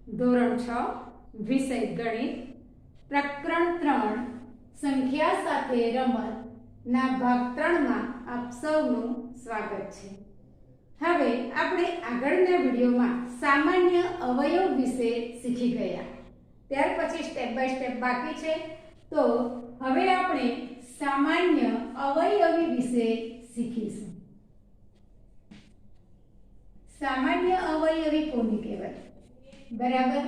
ધોરણ 6 વિષય ગણિત પ્રકરણ 3 સંખ્યા સાથે રમત ના ભાગ 3 માં આપ સૌનું સ્વાગત છે। હવે આપણે આગળના વિડિયોમાં સામાન્ય અવયવ વિશે શીખી ગયા। ત્યાર પછી સ્ટેપ બાય સ્ટેપ બાકી છે, તો હવે આપણે સામાન્ય અવયવી વિશે શીખીશું। સામાન્ય અવયવી કોને કહેવાય? બરાબર,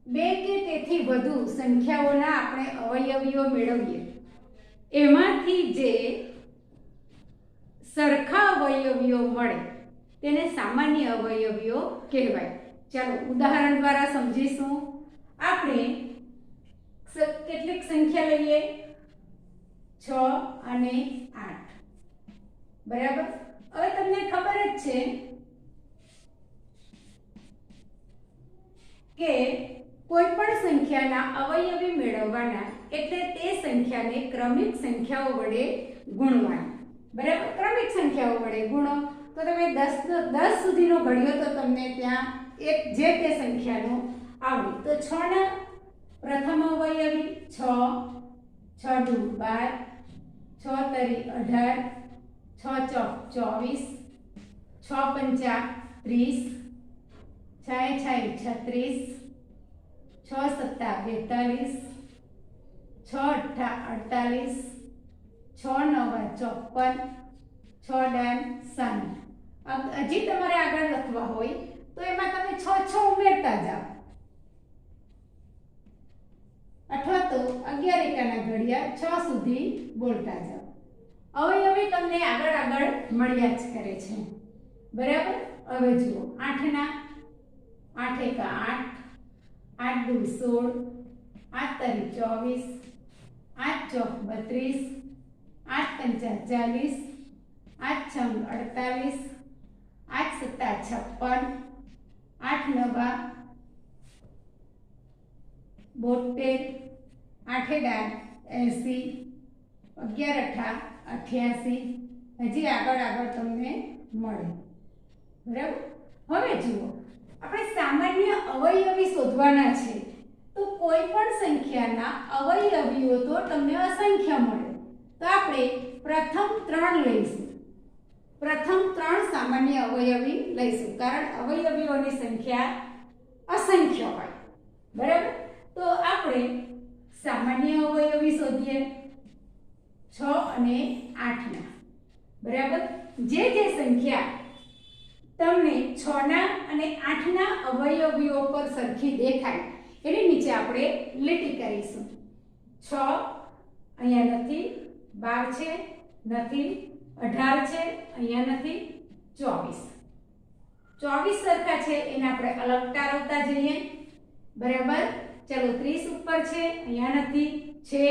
બે કે તેથી વધુ સંખ્યાઓના આપણે અવયવીઓ મેળવીએ, એમાંથી જે સરખા અવયવીઓ મળે તેને સામાન્ય અવયવીઓ કહેવાય। ચાલો ઉદાહરણ દ્વારા સમજીશું। આપણે કેટલીક સંખ્યા લઈએ, 6 અને 8, બરાબર। હવે તમને ખબર જ છે કે કોઈ પણ સંખ્યાના અવયવી મેળવવાના એટલે તે સંખ્યાને ક્રમિક સંખ્યાઓ વડે ગુણવાની, બરાબર। ક્રમિક સંખ્યાઓ વડે ગુણો તો તમે 10 સુધીનો ઘડ્યો તો તમને ત્યાં એક જે તે સંખ્યાનો આવડે। તો 6 ના પ્રથમ અવયવી 6, 6 દુ 12, 6 તરી 18, 6 ચોક 24, 6 પંચા 30, 6 છાઈ 36, 6 સત્તા 42, 6 અઠ્ઠા 48, 6 નવા 54, 6 ડાન 60। હજી તમારે આગળ લખવા હોય તો એમાં તમે 6 ઉમેરતા જાઓ, અથવા તો 11 એકાના ઘડિયા 6 સુધી બોલતા જાઓ। અવયવી તમને આગળ મળ્યા જ કરે છે, બરાબર। હવે જુઓ 8 ના 8 એકા 8, 8 દુ 16, 8 તરી 24, 8 ચોક 32, 8 પંચા 40, 8 છંગ 48, 8 સત્તા 56, 8 નવા 72, 8 ડાન 80, 11 અઠા 88। હજી આગળ તમને મળે, બરાબર। હવે જુઓ આપણે સામાન્ય અવયવી શોધવાના છે, તો કોઈ પણ સંખ્યાના અવયવીઓ તો તમને અસંખ્ય મળે, તો આપણે પ્રથમ 3 લઈશું। પ્રથમ 3 સામાન્ય અવયવી લઈશું, કારણ અવયવીઓની સંખ્યા અસંખ્ય હોય, બરાબર। તો આપણે સામાન્ય અવયવી શોધીએ 6 અને 8 ના, બરાબર। જે સંખ્યા તમને 6 ના અને 8 ના અવયવીઓ પર સરખી દેખાય એની નીચે આપણે લીટી કરીશું। 6 અહીંયા નથી, 12 છે નથી, 18 છે અહીંયા નથી, 24 સરખા છે એને આપણે અલગ તારવતા જઈએ, બરાબર। ચલો 30 ઉપર છે અહીંયા નથી, છે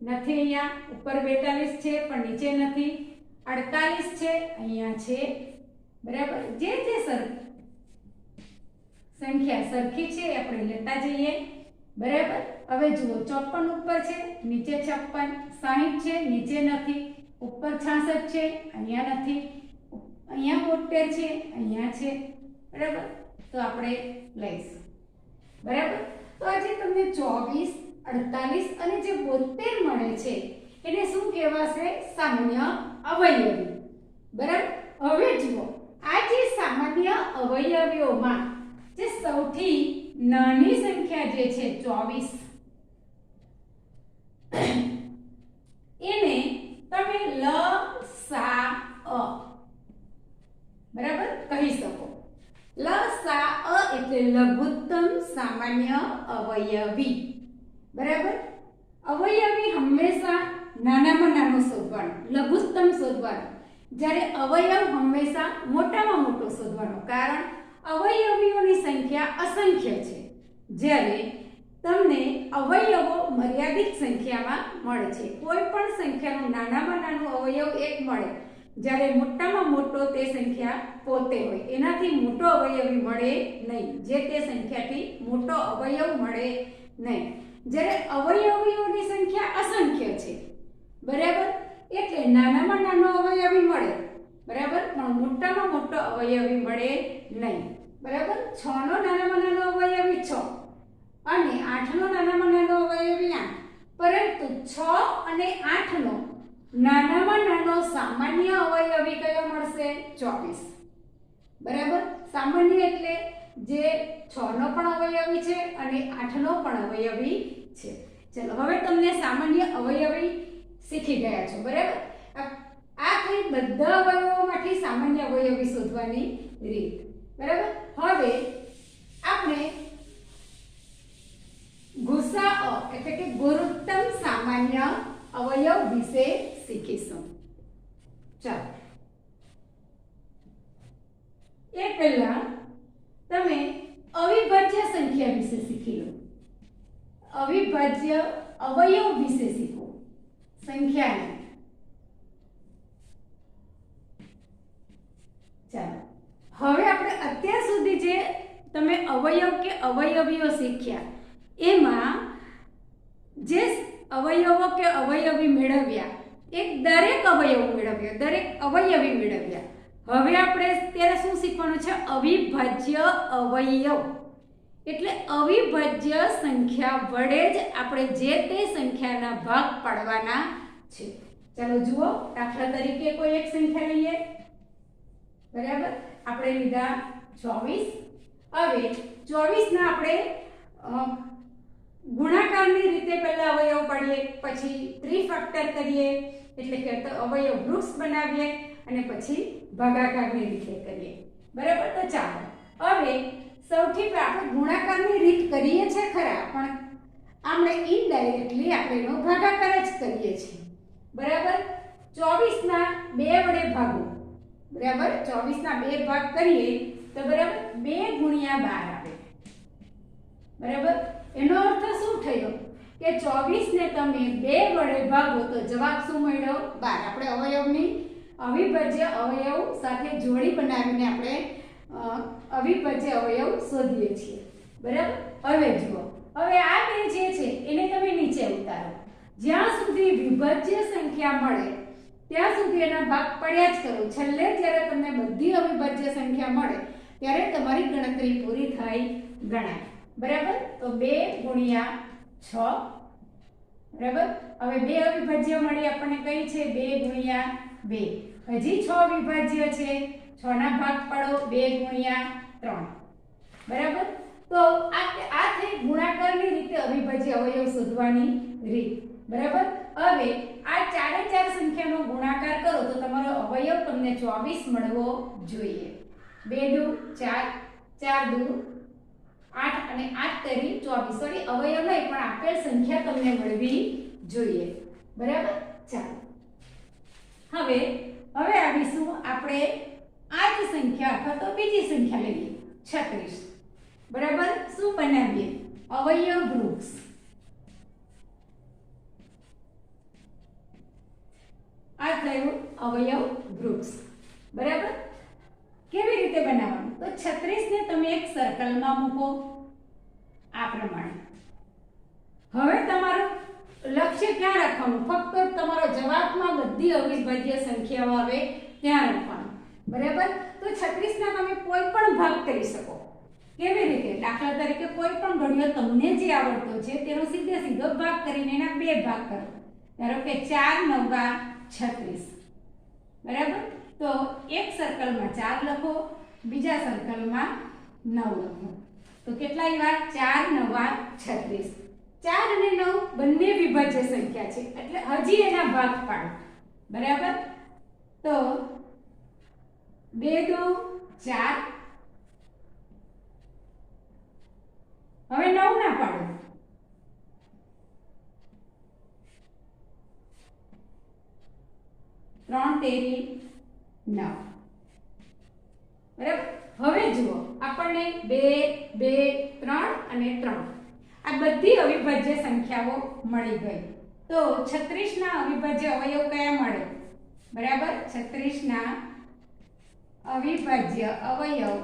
નથી, અહીંયા ઉપર 42 છે પણ નીચે નથી, 48 છે અહીંયા છે, બરાબર। જે સંખ્યા સરખી છે આપણે લેતા જઈએ, બરાબર। હવે જુઓ 54 ઉપર છે નીચે 56, 60 છે નીચે નથી, ઉપર 66 છે અહીંયા નથી, અહીંયા 72 છે અહીંયા છે, બરાબર। તો આપણે લઈશું, બરાબર। તો આજે તમને 24, 48 અને જે 72 મળે છે એને શું કહેવાશે? સામાન્ય અવયવી, બરાબર। હવે જુઓ આ જે સામાન્ય અવયવીઓમાં જે સૌથી નાની સંખ્યા જે છે 24, એને તમે લસા બરાબર કહી શકો। લસા એટલે લઘુત્તમ સામાન્ય અવયવી, બરાબર। અવયવી હંમેશા નાનામાં નાનો શોધવાનો, લઘુત્તમ શોધવાનો, જ્યારે અવયવ હંમેશા મોટામાં મોટો શોધવાનો, કારણ અવયવીઓની સંખ્યા અસંખ્ય છે, જ્યારે તમને અવયવો મર્યાદિત સંખ્યામાં મળે છે। કોઈ પણ સંખ્યાનું નાનામાં નાનું અવયવ એક મળે, જ્યારે મોટામાં મોટો તે સંખ્યા પોતે હોય, એનાથી મોટો અવયવી મળે નહીં, જે તે સંખ્યાથી મોટો અવયવ મળે નહીં, જ્યારે અવયવીઓની સંખ્યા અસંખ્ય છે, બરાબર। એટલે નાનામાં નાનો અવયવી મળે, બરાબર, પણ મોટામાં મોટો અવયવી મળે નહીં, બરાબર 6 નો નાનામાં નાનો અવયવી 6 અને 8 નો નાનામાં નાનો અવયવી 8, પરંતુ 6 અને 8 નો નાનામાં નાનો સામાન્ય અવયવી કયો મળશે? 24. બરાબર, સામાન્ય એટલે જે 6 નો પણ અવયવી છે અને 8 નો પણ અવયવી છે. ચલો હવે તમને સામાન્ય અવયવી શીખી ગયા છો. બરાબર, આ થઈ બધા અવયવોમાંથી સામાન્ય અવયવી શોધવાની રીત. બરાબર, હવે આપણે ગુસાઅ એટલે કે ગુરુત્તમ સામાન્ય અવયવ વિશે શીખીશું. ચાલો એ પહેલા તમે અવિભાજ્ય સંખ્યા વિશે શીખી લો. અવિભાજ્ય અવયવ વિશે શીખો સંખ્યાને. ચાલો હવે આપણે અત્યાર સુધી જે તમે અવયવ કે અવયવીઓ શીખ્યા એમાં જે અવયવો કે અવયવી મેળવ્યા એ દરેક અવયવ મેળવ્યા, દરેક અવયવી મેળવ્યા. હવે આપણે ત્યારે શું શીખવાનું છે? અવિભાજ્ય અવયવ એટલે અવિભાજ્ય સંખ્યા વડે જ આપણે જે તે સંખ્યાના ભાગ પાડવાના છે. ચાલો જુઓ, દાખલા તરીકે કોઈ એક સંખ્યા લઈએ. બરાબર, આપણે લીધા 24. હવે 24 ના આપણે ગુણાકારની રીતે પહેલા અવયવ પાડીએ, પછી ત્રિફેક્ટર કરીએ એટલે કે અવયવ વૃક્ષ બનાવીએ અને પછી ભાગાકારની રીતે કરીએ. બરાબર, તો ચાલો હવે સૌથી પહેલા આપણે ગુણાકારની રીત કરીએ છે ખરા, પણ આપણે ઇનડાયરેક્ટલી આપણે એનો ભાગાકાર જ કરીએ છીએ. બરાબર, 24 ના 2 વડે ભાગો. બરાબર, 24 ના 2 ભાગ કરીએ તો બરાબર 2 ગુણ્યા 12 આવે. બરાબર, એનો અર્થ શું થયો કે 24 ને તમે 2 વડે ભાગો તો જવાબ શું મળ્યો? 12. આપણે અવયવની અવિભાજ્ય અવયવ સાથે જોડી બનાવીને આપણે અવિભાજ્ય અવયવ શોધીએ છીએ. બરાબર, હવે જુઓ, હવે આ બે જે છે એને તમે નીચે ઉતારો. જ્યાં સુધી વિભાજ્ય સંખ્યા મળે ત્યાં સુધી એના ભાગ પડ્યા જ કરો. છેલ્લે જ્યારે તમને બધી અવિભાજ્ય સંખ્યા મળે ત્યારે તમારી ગણતરી પૂરી થઈ ગણાય. બરાબર, તો 2 ગુણ્યા 6. બરાબર, હવે 2 અવિભાજ્ય મળી આપણને કઈ છે? 2 ગુણ્યા 2. હજી 6 વિભાજ્ય છે, 6 ના ભાગ પાડો 2 ગુણ્યા 3. બરાબર, તો આ થઈ ગુણાકારની રીતે અવિભાજ્ય અવયવ શોધવાની રીત. બરાબર, હવે આ ચારે ચાર સંખ્યાનો ગુણાકાર કરો તો તમારો અવયવ તમને 24 મળવો જોઈએ. 2 દુ 4, 4 દુ 8 અને 8 તરી 24. સોરી, અવયવ નહીં પણ આપેલ સંખ્યા તમને મળવી જોઈએ. બરાબર, ચાલો હવે આવીશું આપણે આ જ સંખ્યા અથવા તો બીજી સંખ્યા લઈએ 36. બરાબર, શું બનાવીએ? અવયવ વૃક્ષ. આ થયું અવયવ વૃક્ષ. બરાબર, કેવી રીતે બનાવવાનું? તો 36 ને તમે એક સર્કલમાં મૂકો આ પ્રમાણે. હવે તમારું લક્ષ્ય ક્યાં રાખવાનું? ફક્ત તમારો જવાબમાં બધી અવિભાજ્ય સંખ્યાઓ આવે ત્યાં રાખવાનું. બરાબર, તો 36 ના તમે કોઈ પણ ભાગ કરી શકો. કેવી રીતે? દાખલા તરીકે કોઈ પણ ઘડિયો તમને જે આવડતો છે તેનો સીધો ભાગ કરીને એના 2 ભાગ કરો. ધારો કે 4 9 36. બરાબર, તો એક સર્કલમાં 4 લખો, બીજા સર્કલમાં 9 લખો. તો કેટલા આવ્યા? 4 9 36. 4 અને 9 બંને વિભાજ્ય સંખ્યા છે એટલે હજી એના ભાગ પાડો. બરાબર, તો 2 દુ 4. હવે 9 ના પાડો. 3 તેરી 9. બરાબર, હવે જુઓ આપણને 2 2 3 અને 3 આ બધી અવિભાજ્ય સંખ્યાઓ મળી ગઈ. તો 36 ના અવિભાજ્ય અવયવ કયા મળે? બરાબર, 36 ના અવિભાજ્ય અવયવ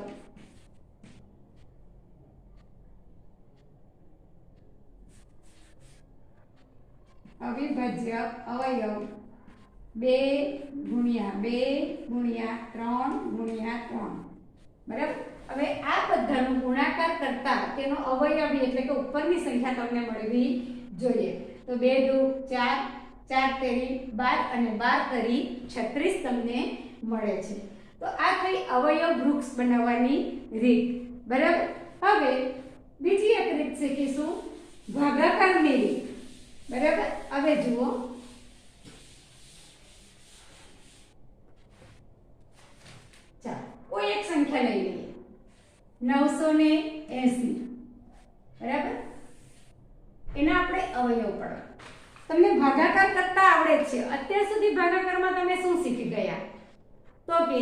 અવિભાજ્ય અવયવ 2 ગુણ્યા 2 ગુણ્યા 3 ગુણ્યા 3. બરાબર। હવે આ બધાનો ગુણાકાર કરતા તેનો અવયવી એટલે કે ઉપરની સંખ્યા તમને મળવી જોઈએ। તો 2 દુ 4, 4 તેરી 12 અને 12 તરી 36 તમને મળે છે। તો આ થઈ અવયવ વૃક્ષ બનાવવાની રીત, બરાબર। હવે બીજી એક રીત શીખીશું ભાગાકારની રીત, બરાબર। હવે જુઓ, ચાલો કોઈ એક સંખ્યા લઈ લઈએ 980, બરાબર। એના આપણે અવયવ પડે, તમને ભાગાકાર કરતા આવડે જ છે। અત્યાર સુધી ભાગાકારમાં તમે શું શીખી ગયા? તો કે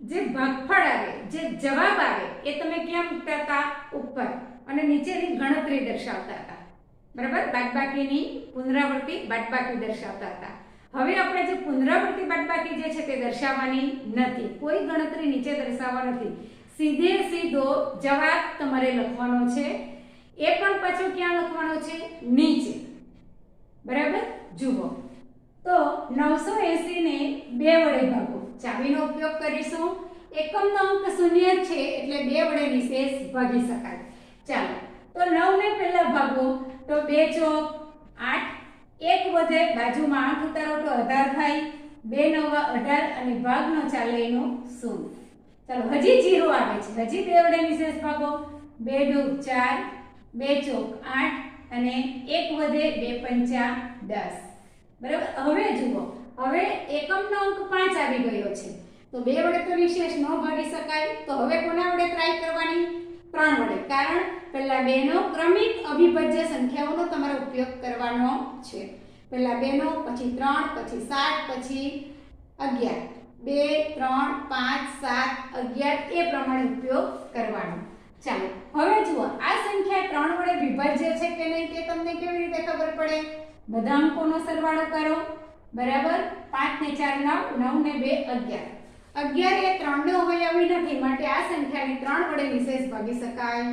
જે ભાગફળ આવે, જે જવાબ આવે એ તમે ક્યાં મૂકતા હતા? ઉપર, અને નીચેની ગણતરી દર્શાવતા હતા, બરાબર। બાદબાકીની પુનરાવૃત્તિ બાદબાકી દર્શાવતા હતા। હવે આપણે જે પુનરાવૃત્તિ બાદબાકી જે છે તે દર્શાવવાની નથી, કોઈ ગણતરી નીચે દર્શાવવા નથી, સીધે સીધો જવાબ તમારે લખવાનો છે। એ પણ પાછો ક્યાં લખવાનો છે? નીચે, બરાબર। જુઓ, તો 980 ને 2 વડે ભાગો, ચાવીનો ઉપયોગ કરીશું। એકમનો અંક શૂન્ય છે એટલે 2 વડે નિશેષ ભાગી શકાય। ચાલો, તો 9 ને પહેલા ભાગો તો 2 ચોક 8, 1 વધે, બાજુમાં 8 ઉતારો તો 18 થાય, 2 નવા 18 અને ભાગ ન ચાલે એનો 0। ચાલો, હજી 0 આવે છે, હજી 2 વડે નિશેષ ભાગો, 2 દુ 4, 2 ચોક 8 અને 1 વધે, 2 પંચા 10, બરાબર। હવે જુઓ, હવે એકમનો અંક 5 આવી ગયો છે, તો 2 વડે તો નિશેષ ન ભાગી શકાય, તો હવે કોના વડે ટ્રાય કરવાની? 3 વડે, કારણ પહેલા 2 નો ક્રમિક અવિભાજ્ય સંખ્યાઓનો તમારે ઉપયોગ કરવાનો છે। પહેલા 2 નો, પછી 3, પછી 7, પછી 11, 2 3 5 7 11 એ પ્રમાણે ઉપયોગ કરવાનો। ચાલો, હવે જુઓ, આ સંખ્યા 3 વડે વિભાજ્ય છે કે નહીં તે તમને કેવી રીતે ખબર પડે? બધા અંકોનો સરવાળો કરો, બરાબર। 5 ને 4 9, 9 ને 2 11, 11 એ 3 નો અવયવી નથી, માટે આ સંખ્યાને 3 વડે નિશેષ ભાગી શકાય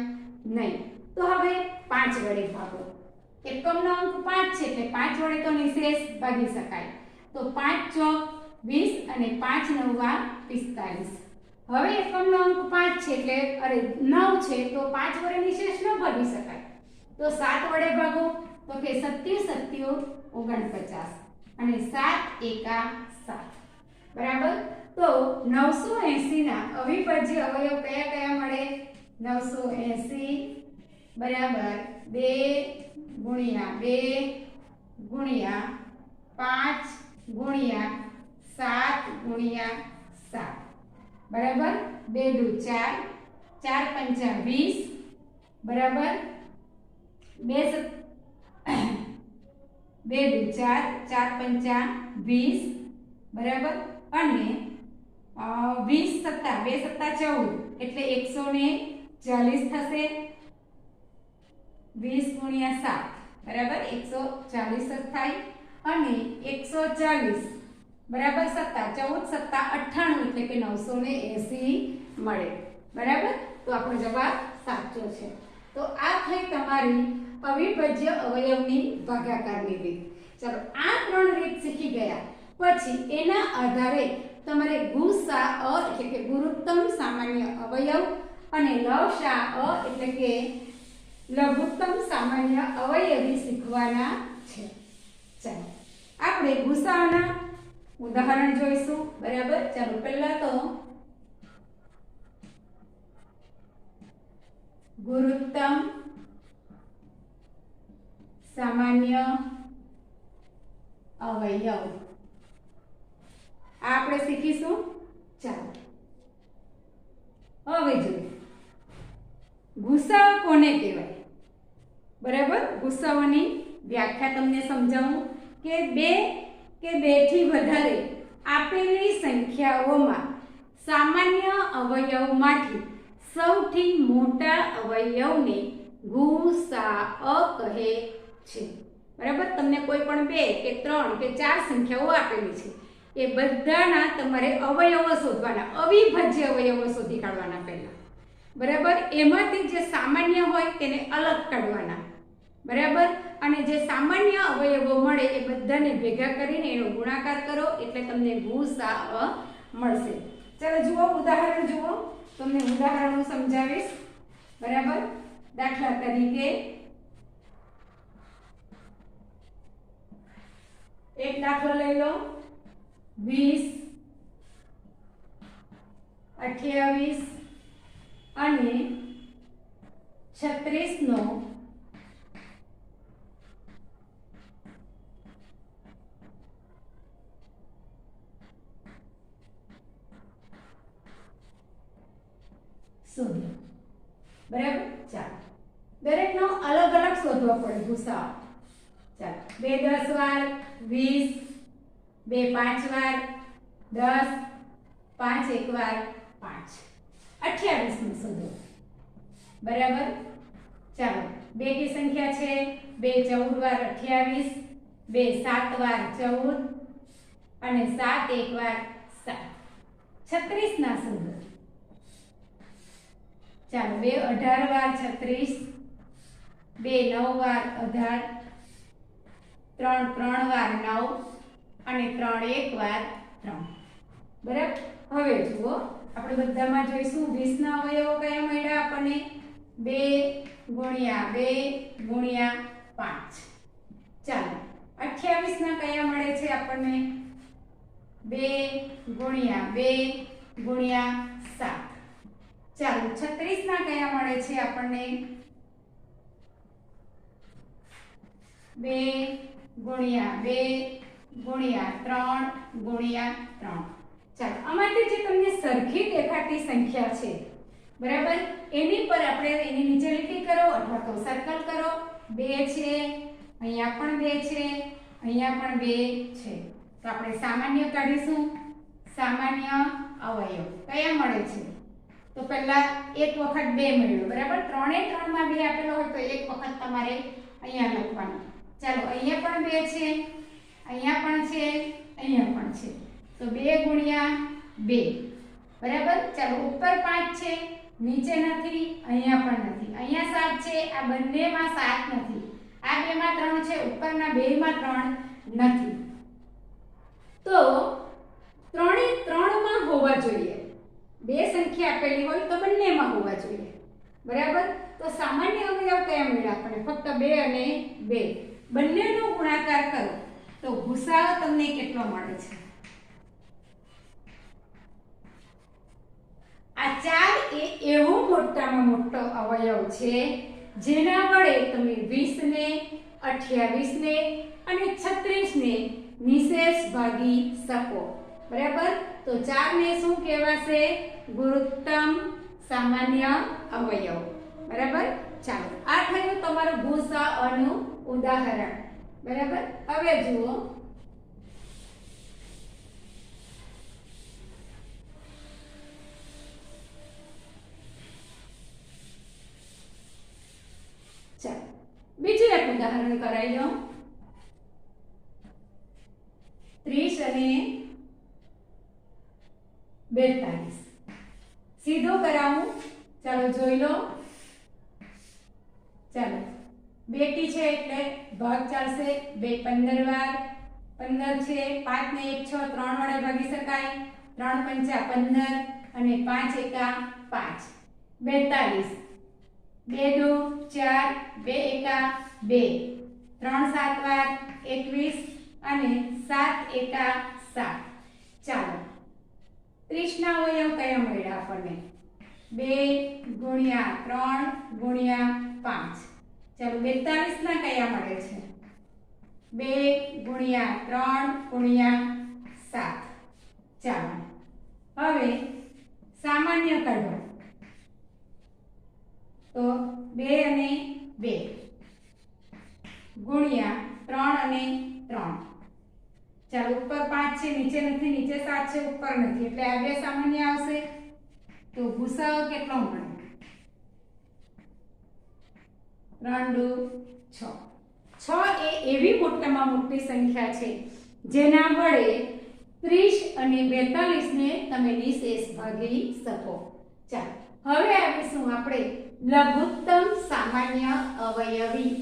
નહીં। તો હવે 5 વડે ભાગો, એકમનો અંક 5 છે એટલે 5 વડે તો નિશેષ ભાગી શકાય, તો 5 ચોક 20 અને 5 નવા 45। હવે એકમનો અંક 5 છે એટલે અરે 9 છે, તો 5 વડે નિશેષ ન ભાગી શકાય, તો 7 વડે ભાગો, તો કે 7 7 49 અને 7 એકા 7, બરાબર। તો 980 ના અવિભાજ્ય અવયવ કયા કયા મળે? 980 બરાબર 2 ગુણ્યા 2 ગુણ્યા 5 ગુણ્યા 7 ગુણ્યા 7, બરાબર। 2 દુ 4, 4 પંચા 20, બરાબર। 2 દુ 4, 4 પંચા 20, બરાબર। અને 20 સત્તા 2 સત્તા 14 એટલે 140 થશે, 20 ગુણ્યા 7, બરાબર 140 થાય, અને 140 બરાબર સત્તા 14 સત્તા 98 એટલે કે 980 મળે, બરાબર। તો આપણો જવાબ સાચો છે। તો આ થઈ તમારી અવિભાજ્ય અવયવની ભાગાકારની રીત। ચાલો, આ 3 રીત શીખી ગયા પછી એના આધારે તમારે ગુસાઅ એટલે કે ગુરુત્તમ સામાન્ય અવયવ અને લસાઅ એટલે કે લઘુત્તમ સામાન્ય અવયવી શીખવાના છે। ચાલો, આપણે ગુસાઅના ઉદાહરણ જોઈશું, બરાબર। ચાલો, પહેલા તો ગુરુત્તમ સામાન્ય અવયવ આપણે શીખીશું। ચાલો, હવે જોઈએ ગુસાઅ કોને કહેવાય, બરાબર। ગુસાઅની વ્યાખ્યા તમને સમજાવું કે 2 કે 2 થી વધારે આપેલી સંખ્યાઓમાં સામાન્ય અવયવમાંથી સૌથી મોટા અવયવને ગુસાઅ કહે છે, બરાબર। તમને કોઈ પણ 2 કે 3 કે 4 સંખ્યાઓ આપેલી છે, એ બધાના તમારે અવયવો શોધવાના, અવિભાજ્ય અવયવો શોધી કાઢવાના પહેલા, બરાબર। એમાંથી જે સામાન્ય હોય તેને અલગ કાઢવાના, બરાબર। અને જે સામાન્ય અવયવો મળે એ બધાને ભેગા કરીને એનો ગુણાકાર કરો એટલે તમને ગુસાઅ મળશે। चलो जुओ उदाहरण जुओ, તમને ઉદાહરણો સમજાવીશ બરાબર। દાખલા તરીકે એક દાખલો લઈ લો 20 28 અને 36 નો શોધો બરાબર। ચાલો દરેકનો અલગ અલગ શોધવો પડે ભૂસાઓ। ચાલો 2 10 વાર 20, 2 5 વાર 10, 5 1 વાર 5, 28 નો શોધો बराबर। चलो 2 की संख्या छे 2 14 बार 28, 2 7 बार 14 અને 7 1 बार 7, 36 ના શોધો। चलो 2 18 बार 36, 2 9 बार 18, 3 3 बार 9 અને 3 1 बार 3 बराबर। હવે જુઓ આપણે બધામાં જોઈશું 20 ના અવયવો કયા મળ્યા આપણને 2 ગુણ્યા 2 ગુણ્યા 5। ચાલો 28 ના કયા મળે છે આપણને 2 ગુણ્યા 2 ગુણ્યા 7। ચાલો 36 ના કયા મળે છે આપણને 2 ગુણ્યા 2 ગુણ્યા 3 ગુણ્યા 3। ચાલો આમાંથી જે તમને સરખી દેખાતી સંખ્યા છે બરાબર એની પર આપણે એની નીચે લીટી કરો અથવા તો સર્કલ કરો। 2 છે અહીંયા પણ 2 છે અહીંયા પણ 2 છે તો આપણે સામાન્ય કાઢીશું। સામાન્ય અવયવ કયા મળે છે તો પહેલા એક વખત 2 મળ્યો બરાબર। 3 એ 3 માં 2 આપેલો હોય તો એક વખત તમારે અહીંયા લખવાનું। ચાલો અહીંયા પણ 2 છે અહીંયા પણ છે અહીંયા પણ છે तो 2 गुणिया 2 बराबर। चलो ऊपर 5 छे नीचे नहीं अहींया पण नहीं अहींया 7 छे आ बंने में 7 नहीं आ बे में 3 छे ऊपर ना बे में 3 नहीं तो 3 ए 3 में होवा जोईए। बे संख्या आपेली होय तो बंने में होवा जोईए बराबर। तो सामान्य अवयव कया मळ्या आपणे फक्त 2 અને 2 बंनेनो गुणाकार करो तो भूसाओ तमने केटलो मळे छे। आ 4 ए एवो मोटामां मोटो अवयव छे जेना वडे तमे 20 ने 28 ने અને 36 ને નિશેષ ભાગી શકો બરાબર। તો 4 ને શું કહેવાશે ગુરુત્તમ સામાન્ય અવયવ બરાબર। ચાલો આ થયું તમારું ભૂસાઅનું ઉદાહરણ બરાબર। હવે જુઓ बीजू एक उदाहरण कराई लो 30 અને 42 सीधो कराऊं। चलो જોઈ લો। चलो बेटी छे એટલે ભાગ ચાલશે 2 15 વાર 15 છે 5 ને 1 6 3 વડે ભાગી શકાય 3 પંચા 15 અને 5 એકા 5 42 2 2 4 2 एका 2 3 7 વાર 21 અને 7 एका 7। ચાલો 30 ના અવયવ કયા મળ્યા આપણને 2 ગુણ્યા 3 ગુણ્યા 5। ચાલો 42 ના કયા મળે છે 2 ગુણ્યા 3 ગુણ્યા 7। ચાલો હવે સામાન્ય કાઢો तो 2 અને 2 गुणिया 3 અને 3। ચાલો ઉપર 5 છે નીચે નથી નીચે 7 છે ઉપર નથી એટલે આ બે સામાન્ય આવશે તો ભૂસાઓ કેટલો મળે 3 2 6। 6 એ એવી મોટામાં મોટી સંખ્યા છે જેના વડે 30 અને 42 ને તમે નિશેષ ભાગી શકો। ચાલો હવે આવીશું આપણે લઘુત્તમ સામાન્ય અવયવી।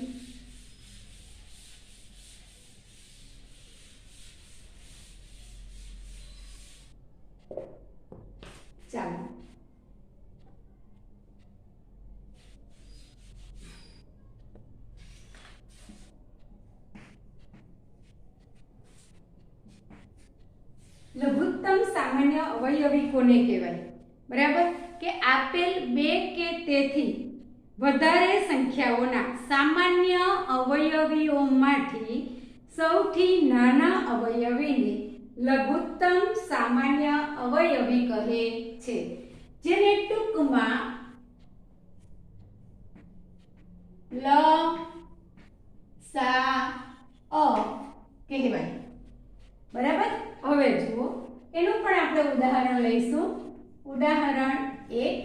ચાલો લઘુત્તમ સામાન્ય અવયવી કોને કહેવાય? બરાબર કે આપેલ બે કે તેથી વધારે સંખ્યાઓના સામાન્ય અવયવીઓમાંથી સૌથી નાના અવયવીને લઘુત્તમ સામાન્ય અવયવી કહે છે, જેને ટૂંકમાં લસાઅ કહેવાય. બરાબર. હવે જુઓ એનું પણ આપણે ઉદાહરણ લઈશું. ઉદાહરણ 1.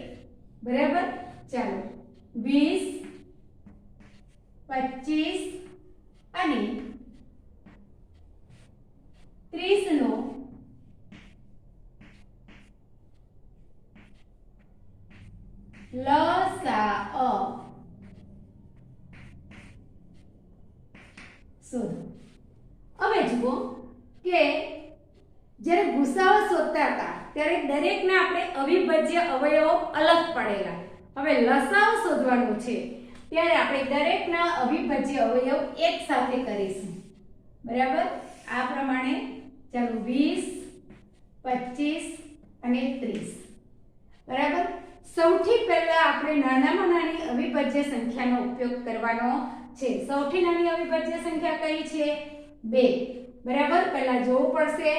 બરાબર. ચાલો 20, 25 અને 30 નો લસાઅ શોધો. હવે જુઓ કે જ્યારે ગુસાઅ શોધતા હતા ત્યારે દરેકના આપણે અવિભાજ્ય અવયવો અલગ પડેલા. હવે લસાઅ શોધવાનો છે ત્યારે આપણે દરેકના અવિભાજ્ય અવયવ એક સાથે કરીશું. બરાબર. આ પ્રમાણે ચાલો 20, 25 અને 30. બરાબર. સૌથી પહેલા આપણે નાનામાં નાની અવિભાજ્ય સંખ્યાનો ઉપયોગ કરવાનો છે. સૌથી નાની અવિભાજ્ય સંખ્યા કઈ છે? 2. બરાબર. પહેલા જોવું પડશે.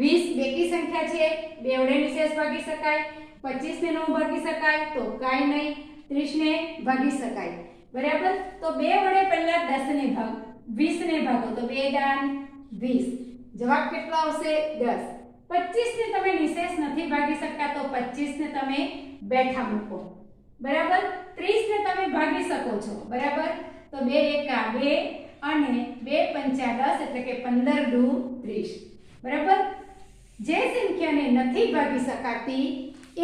20 બેકી સંખ્યા છે, 2 વડે નિશેષ ભાગી શકાય. 25 ને 9 ભાગી શકાય તો કાઈ નહીં. 30 ને ભાગી શકાય. બરાબર. તો 2 વડે પહેલા 10 ને ભાગ, 20 ને ભાગો તો 2 દાન 20. જવાબ કેટલો આવશે? 10. 25 ને તમે નિશેષ નથી ભાગી શકતા તો 25 ને તમે બેઠા મૂકો. બરાબર. 30 ને તમે ભાગી શકો છો. બરાબર. તો 2 એકા 2 અને 2 પંચા 10 એટલે કે 15 દુ 30. બરાબર. જે સંખ્યાને નથી ભાગી શકાતી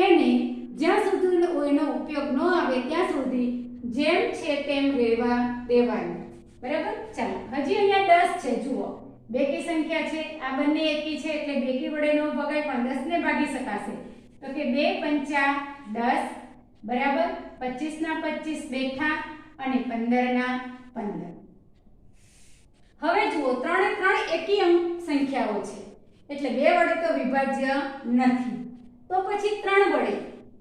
એને જ્યાં સુધી એનો ઉપયોગ ન આવે ત્યાં સુધી જેમ છે તેમ રહેવા દેવાનું. બરાબર. ચાલો હજી અહીંયા 10 છે. જુઓ બેકી સંખ્યા છે, આ બંને એકી છે એટલે બેકી વડે ન ભગાય પણ 10 ને ભાગી શકાશે તો કે 2 પંચા 10. બરાબર. 25 ના 25 બેઠા અને 15 ના 15. હવે જુઓ 3 એ 3 એકી અંક સંખ્યાઓ છે એટલે 2 વડે તો વિભાજ્ય નથી. તો પછી 3 વડે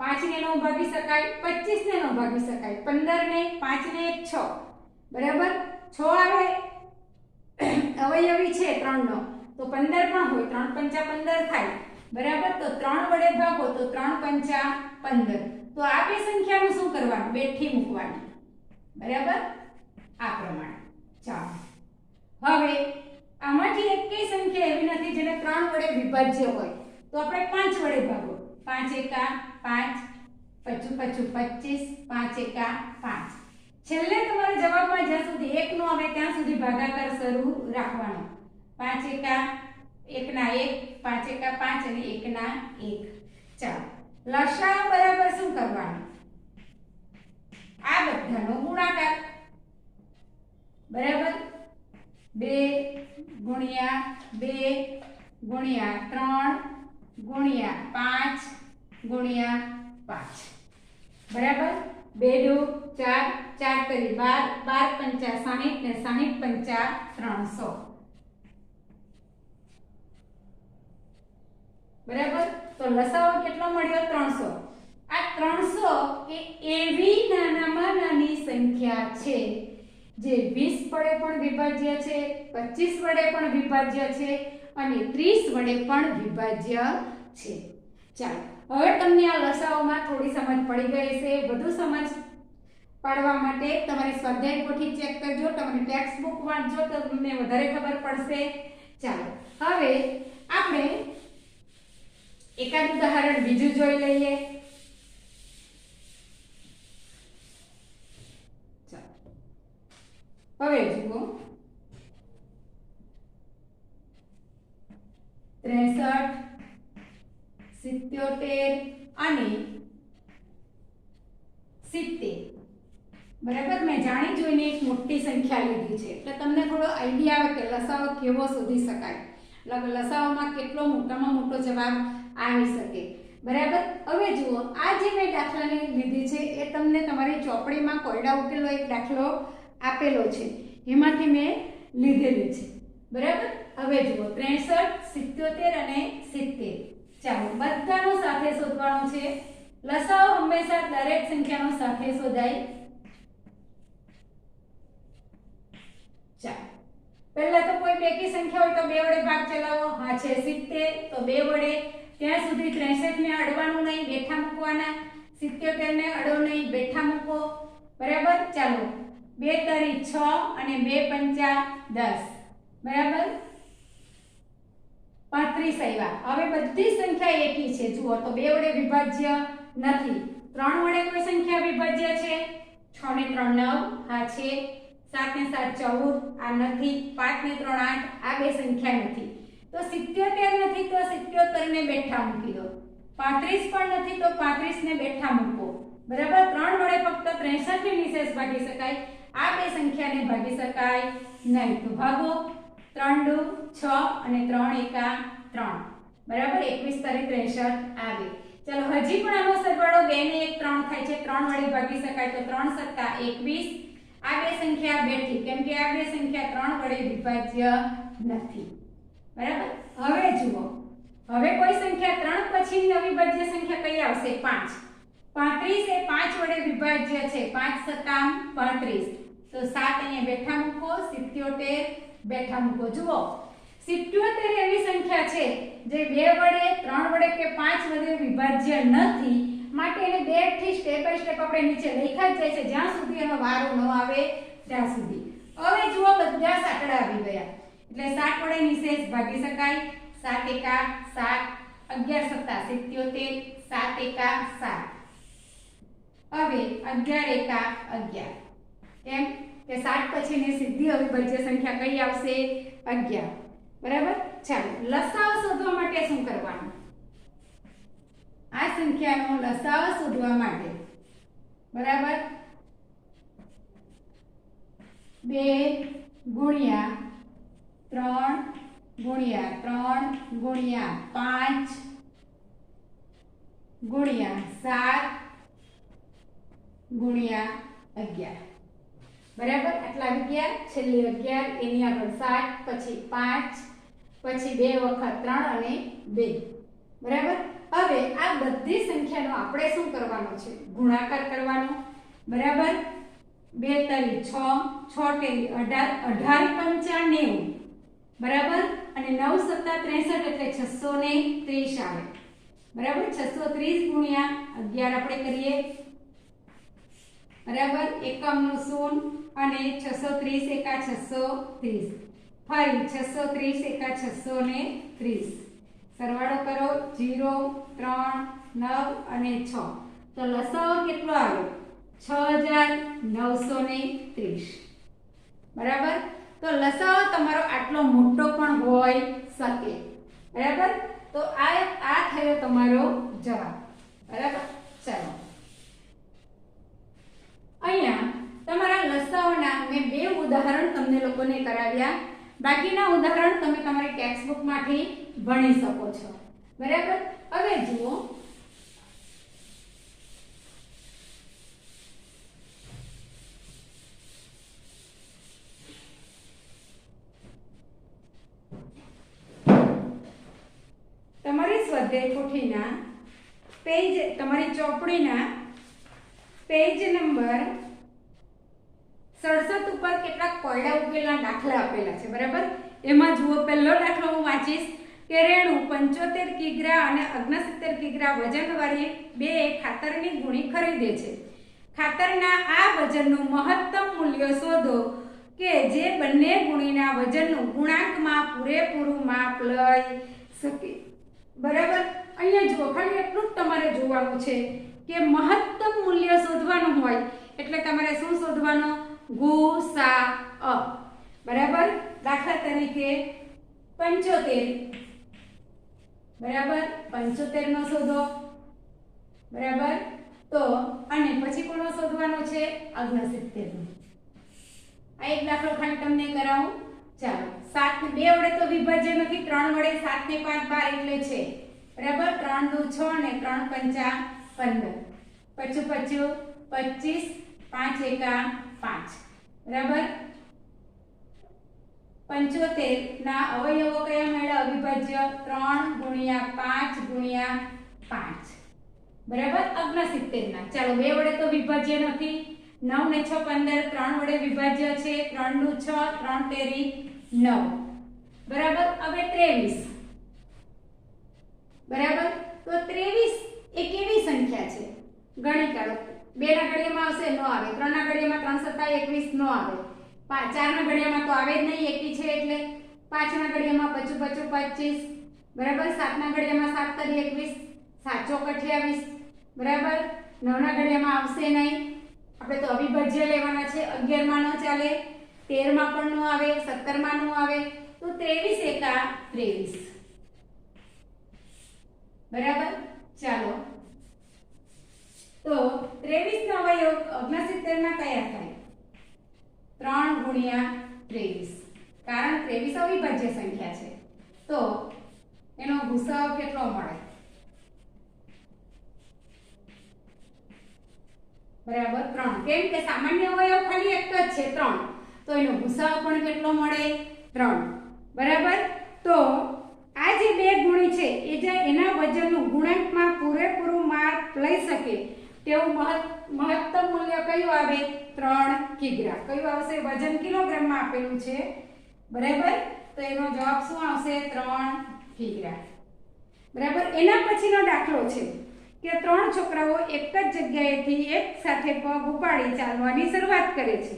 5 ને 9 ભાગી શકાય, 25 ને 9 ભાગી શકાય, 15 ને 5 ને 1 6. બરાબર. 6 આવે અવયવી છે 3 નો તો 15 પણ હોય. 3 પંચા 15 થાય. બરાબર. તો 3 વડે ભાગો તો 3 પંચા 15. તો આ બે સંખ્યાનું શું કરવાનું? બેઠી મૂકવાની. બરાબર. આ પ્રમાણે. ચાલો હવે આમાંથી એકેય સંખ્યા એવી નથી જેને 3 વડે વિભાજ્ય હોય તો આપણે 5 વડે ભાગો. 5 એકા 5, પચું 25, 5 એકા 5. છેલ્લે તમારા જવાબમાં જ્યાં સુધી 1 નો આવે ત્યાં સુધી ભાગાકાર શરૂ રાખવાનો. 5 એકા 1 ના 1, 5 એકા 5 અને 1 ના 1. ચાલો લસાઅ બરાબર શું કરવાનું? આ બધાનો ગુણાકાર. બરાબર. 2 ગુણ્યા 2 ગુણ્યા 3 ગુણ્યા 5 ગુણ્યા 5. બરાબર. 2 દુ 4, 4 તરી 12, 12 પંચા 60 ને 60 પંચા 300. બરાબર. તો લસાઅ કેટલો મળ્યો? 300. આ 300 એ એવી નાનામાં નાની સંખ્યા છે જે 20 વડે પણ વિભાજ્ય છે, 25 વડે પણ વિભાજ્ય છે અને 30 વડે પણ વિભાજ્ય છે. ચાલો હવે તમને આ લસાઅમાં થોડી સમજ પડી ગઈ છે. વધુ સમજ પાડવા માટે તમારી સ્વાધ્યાય પોથી ચેક કરજો, તમારી ટેક્સ્ટ બુક વાંચજો તો તમને વધારે ખબર પડશે. ચાલો હવે આપણે એકાદ ઉદાહરણ બીજું જોઈ લઈએ. હવે જુઓ 63, 77 અને 70. બરાબર. મેં જાણી જોઈને એક મોટી સંખ્યા લીધી છે એટલે તમને થોડો આઈડિયા આવે કે લસાઅ કેવો શોધી શકાય. લસાઅમાં કેટલો મોટામાં મોટો જવાબ આવી શકે. બરાબર. હવે જુઓ, આ જે મેં દાખલાને લીધી છે એ તમને તમારી ચોપડીમાં કોયડા ઉકેલનો એક દાખલો આપેલો છે, એમાંથી મેં લીધેલી છે. બરાબર. હવે જુઓ 63, 77 અને 70. ચાલો બધાનો સાથે શોધવાનો છે. લસાઅ હંમેશા દરેક સંખ્યાનો સાથે શોધાય. ચાલો પહેલા તો કોઈ બેકી સંખ્યા હોય તો 2 વડે ભાગ ચલાવો. હા છે 70, તો 2 વડે. ત્યાં સુધી 63 ને અડવાનું નહીં, બેઠા મૂકવાના. 77 ને અડો નહીં, બેઠા મૂકો. બરાબર. ચાલો 2 તરી 6 અને 2 પંચા 10. બરાબર. 35 આવ્યા. હવે બધી સંખ્યા એકી છે. જુઓ તો 2 વડે વિભાજ્ય નથી. 3 વડે કોઈ સંખ્યા વિભાજ્ય છે? 6 ને 3 9, હા છે. 7 ને 7 14, આ નથી. 5 ને 3 8, આ બે સંખ્યા નથી. તો 77 નથી તો 77 ને બેઠા મૂકી દો. 35 પણ નથી તો 35 ને બેઠા મૂકો. બરાબર. 3 વડે ફક્ત 63 ને નિશેષ ભાગી શકાય, આ બે સંખ્યાને ભાગી શકાય નહીં. તો ભાગો. 3 દુ 6 અને 3 એકા 3. બરાબર. 21 તરી 63 આવે. ચલો હજી પણ આનો સરવાળો 2 ને 1 3 થાય છે. 3 વડે ભાગી શકાય તો 3 સત્તા 21. આ બે સંખ્યા બેઠી, કેમ કે આ બે સંખ્યા 3 વડે વિભાજ્ય નથી. બરાબર. હવે જુઓ, હવે કોઈ સંખ્યા 3 પછીની અવિભાજ્ય સંખ્યા કઈ આવશે? 5. 35 એ 5 વડે વિભાજ્ય છે. 5 સત્તા 35, તો 7 અહીંયા બેઠા મૂકો. 77 બેઠા મૂકો. જુઓ 77 એવી સંખ્યા છે જે 2 વડે 3 વડે કે 5 વડે વિભાજ્ય નથી, માટે એને 2 થી સ્ટેપ બાય સ્ટેપ આપણે નીચે લખ્યા જ જાય છે, જ્યાં સુધી એનો વારો ન આવે ત્યાં સુધી. હવે જુઓ બધા સાંકડા આવી ગયા, એટલે 7 વડે નિશેષ ભાગી શકાય. 7 એકા 7, 11 સત્તા 77, 7 એકા 7. હવે 11 એકા 11. કેમ કે 7 પછીની સીધી અવિભાજ્ય સંખ્યા કઈ આવશે? 11. બરાબર. ચાલો લસાઅ શોધવા માટે શું કરવાનું? આ સંખ્યાનો લસાઅ શોધવા માટે બરાબર 2 ગુણ્યા 3 ગુણ્યા 3 ગુણ્યા 5 ગુણ્યા 7 ગુણ્યા 11. બરાબર. આટલા આવી ગયા. છેલ્લે 11, એની આગળ 7, પછી 5, પછી 2 વખત 3 અને 2. બરાબર. હવે આ બધી સંખ્યાનો આપણે શું કરવાનો છે? ગુણાકાર કરવાનો. બરાબર. 2 તરી 6, 6 તેરી 18, 18 પંચા 90. બરાબર. અને 9 સત્તા 63 એટલે 630 આવે. બરાબર. 630 ગુણ્યા 11 આપણે કરીએ. બરાબર. એકમનું શૂન્ય અને 630 એકા 630, ફરી 630 એકા 630. સરવાળો કરો. 0 3 9 અને 6, તો લસાઅ કેટલો આવ્યો? 6930. બરાબર. તો લસાઅ તમારો આટલો મોટો પણ હોઈ શકે. બરાબર. તો આ થયો તમારો જવાબ. બરાબર. ચાલો અહીંયા તમારા લસાઅના મેં 2 ઉદાહરણ તમને લોકોને કરાવ્યા. બાકીના ઉદાહરણ તમે તમારી ટેક્સ્ટબુકમાંથી ભણી શકો છો. બરાબર. હવે જુઓ, તમારી સ્વાધ્યાય પોથીના પેજ, તમારી ચોપડીના પેજ નંબર 67 ઉપર કેટલાક કોયડા ઉકેલના દાખલા આપેલા છે. બરાબર. એમાં જુઓ, પહેલો દાખલો હું વાંચીશ કે રેણુ 75 કિગ્રા અને 69 કિગ્રા વજનવાળી 2 ખાતરની ગુણી ખરીદે છે. ખાતરના આ વજનનું મહત્તમ મૂલ્ય શોધો કે જે બંને ગુણીના વજનનું ગુણાંકમાં પૂરેપૂરું માપ લઈ શકે. બરાબર. અહીંયા જુઓ, ખાલી એટલું જ તમારે જોવાનું છે કે મહત્તમ મૂલ્ય શોધવાનું હોય એટલે તમારે શું શોધવાનું? ગુસાઅ. બરાબર. દાખલા તરીકે 75. બરાબર. 75 નો શોધો. બરાબર. તો અને પછી કોનો શોધવાનો છે? 69 નો. આ એક દાખલો ખાલી તમને કરાવું. ચાલો 7 ને 2 વડે તો વિભાજ્ય નથી, 3 વડે 7 ને 5 12 એટલે છે. બરાબર 3 દુ 6 ને 3 પંચા 15 પચું પચું 25 5 એકા 5 બરાબર 75 ના અવયવો કયા મળ્યા અવિભાજ્ય 3 ગુણ્યા 5 ગુણ્યા 5 બરાબર 69 ના ચાલો 2 વડે તો વિભાજ્ય નથી 9 ને 6 15 3 વડે વિભાજ્ય છે 3 દુ 6 3 તેરી 9 બરાબર હવે 23 બરાબર તો 23 એ કેવી સંખ્યા છે ગણી કાઢો 2 ના ઘડિયામાં આવશે ન આવે 3 ના ઘડિયામાં 3 7 21 ન આવે 4 ના ઘડિયામાં તો આવે જ નહીં એકી છે એટલે 5 ના ઘડિયામાં 25 25 બરાબર 7 ના ઘડિયામાં 7 તરી 21 7 ચોક 28 બરાબર 9 ના ઘડિયામાં આવશે નહીં આપણે તો અવિભાજ્ય લેવાના છે 11 માં ન ચાલે 13 માં પણ ન આવે 17 માં ન આવે તો 23 એકા 23 બરાબર ચાલો તો 23 નો અવયવ 69 ના કયા થાય 3 ગુણ્યા 23 કારણ 23 અવિભાજ્ય સંખ્યા છે તો એનો ભૂસાઓ કેટલો મળે બરાબર 3 કેમ કે સામાન્ય અવયવ ખાલી એક જ છે 3 તો એનો ભૂસાઓ પણ કેટલો મળે 3 બરાબર તો આ જે બે ગુણી છે એ જે એના વજનનું ગુણાંકમાં પૂરેપૂરું માપ લઈ શકે તેવું મહત્તમ મૂલ્ય કયું આવે 3 કિગ્રા કયું આવશે વજન કિલોગ્રામમાં આપેલું છે બરાબર તો એનો જવાબ શું આવશે 3 કિગ્રા બરાબર એના પછીનો દાખલો છે કે 3 છોકરાઓ એક જ જગ્યાએથી એક સાથે પગ ઉપાડી ચાલવાની શરૂઆત કરે છે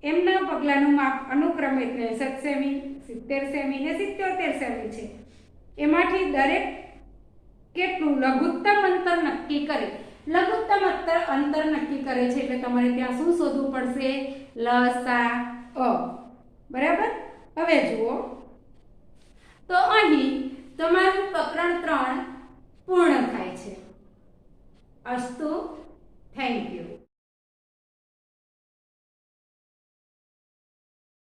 એમના પગલાંનું માપ અનુક્રમે 63 સેમી 70 સેમી ને 77 સેમી છે એમાંથી દરેક કેટલું લઘુત્તમ અંતર નક્કી કરે લઘુત્તમ અંતર નક્કી કરે છે એટલે તમારે ત્યાં શું શોધવું પડશે લસા અ બરાબર હવે જુઓ તો અહીં તમારું પ્રકરણ 3 પૂર્ણ થાય છે અસ્તુ